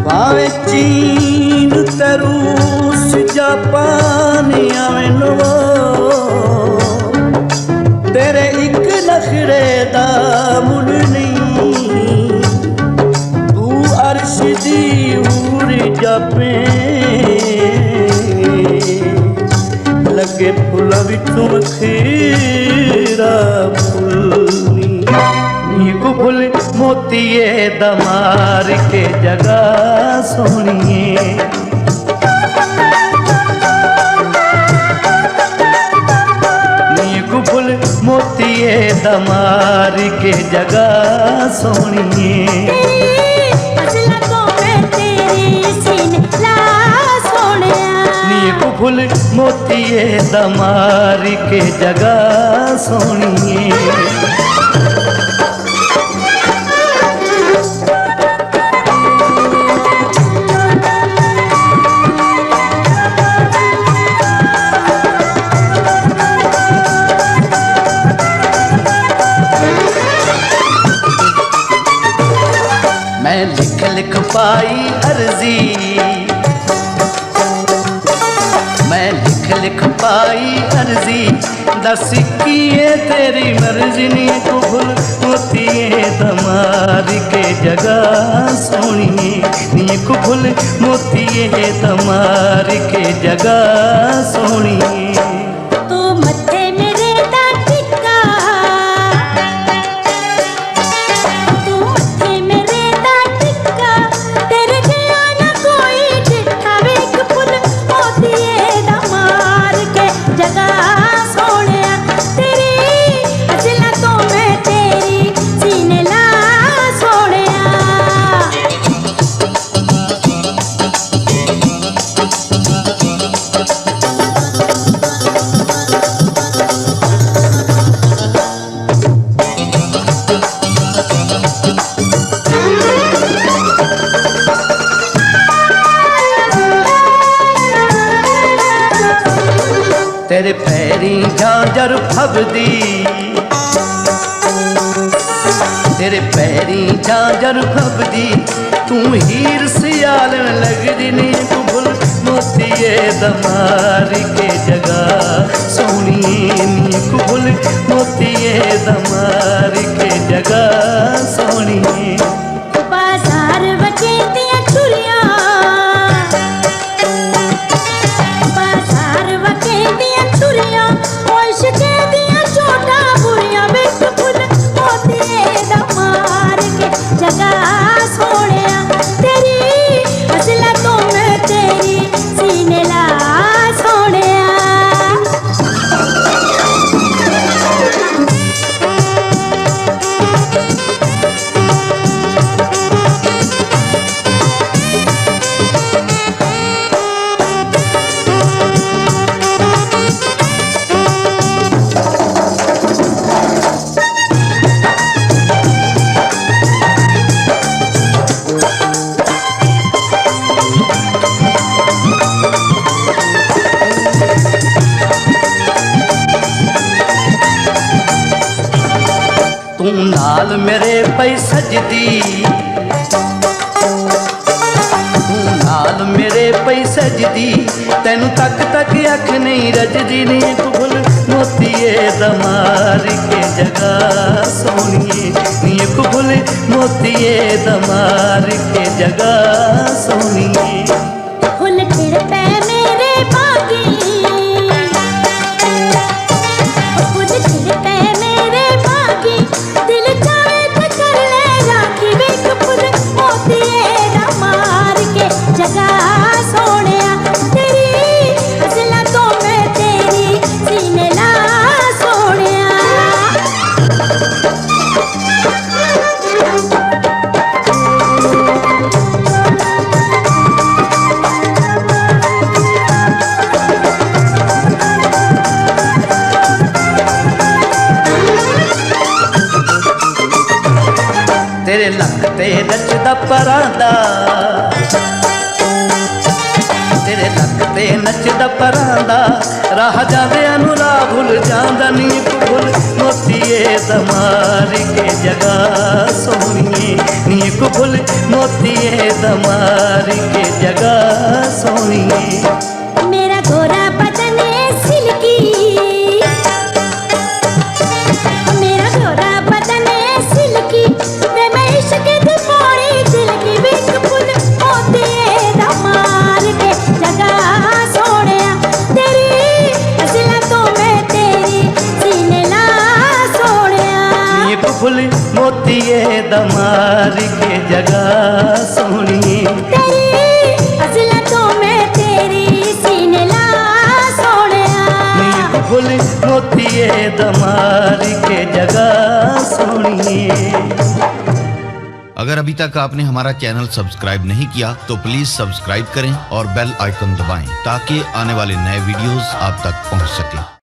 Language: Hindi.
भावे चीन ते रूस जापान आवेन वो, तेरे एक नखरे दा मुल नहीं। तू अर्श दी हूर जापे, लगे फुल्लां विचों खीरा फुल्ली। नीकू फुल मोतीए दमार के जगह सोनिए। नीकू फुल मोतीए दमार के जगह सोनिए। फुल मोतीए दमार के जगह सोनिए। मैं लिख लिख पाई अर्जी, मैं लिख लिख पाई अर्जी। दस किए तेरी मर्जी। नीकू फुल मोतीए दमार के जगह सोनिए। नीकू फुल मोतीए दमार के जगह सोनिए। तू मत्थे मेरे दा टिक्का, तू मत्थे मेरे दा टिक्का, तेरे जिया ना कोई टिक्का। वेख फुल मोतीए दमार के जगह सोनिया। तेरी अजला तो मैं तेरी सीने ला सोनिया। तेरे पैरी झांझर फबदी, तेरे पैरी झांझर फबदी। तू हीर सियालन लगदी। नीकू फुल मोतीए दमार के जगह सोनिए। नीकू फुल मोतीए दमार के जगह सोनिए। बाजार वटे दियां चुरियां, बाजार वटे दियां चुरियां। ओश के दियां चोटा बुरियां। वेख फुल मोतीए दमार के जगह सोनिया। तेरी असला तो मैं तेरी सीने ला सोनिया। तू नाल मेरे पई सजदी, तू नाल मेरे पई सजदी। तेनू तक तक अख नहीं रजदी। नीकू फुल मोतीए दमार के जगह सोनिए। नीकू फुल मोतीए दमार के जगह सोनिए। फुल खिड़ पे मेरे बागी, फुल खिड़ पे मेरे बागी। दिल चाहे तो कर ले राखी। वेख फुल मोतीए दमार के जगह सोनिया। तेरी असला तो मैं तेरी सीने ला सोनिया। तेरे लक ते रचदा परांदा, ਤੇਰੇ ਲੱਕ ਤੇ ਨੱਚਦਾ ਪਰਾਂਦਾ ਰਾਹ ਜਾਂਦਿਆਂ ਨੂੰ ਰਾਹ ਭੁੱਲ ਜਾਂਦਾ ਨੀ ਇੱਕ ਫੁੱਲ ਮੋਤੀਏ ਦਮਾਰ ਕੇ ਜਗਾ ਸੋਹਣੀਏ ਨੀ ਇੱਕ ਫੁੱਲ ਮੋਤੀਏ ਦਮਾਰ ਕੇ ਜਗਾ ਸੋਹਣੀਏ मेरा गोरा बदन सिल्की, मेरा गोरा बदन सिल्की, वे मैं इश्क दी पौड़ी दिल की बिक फुल मोती दा मार के जगा सोहणिया तेरी असला तो मैं तेरी सीने ला सोहणिया एक फुल मोतीए दमार के जगा सोहणीए तेरी असला तो मैं तेरी सीने ला सोहणिया फुल मोतीए दमार के जगा सोहणीए। अगर अभी तक आपने हमारा चैनल सब्सक्राइब नहीं किया तो प्लीज सब्सक्राइब करें और बेल आइकन दबाएं ताकि आने वाले नए वीडियोस आप तक पहुंच सके।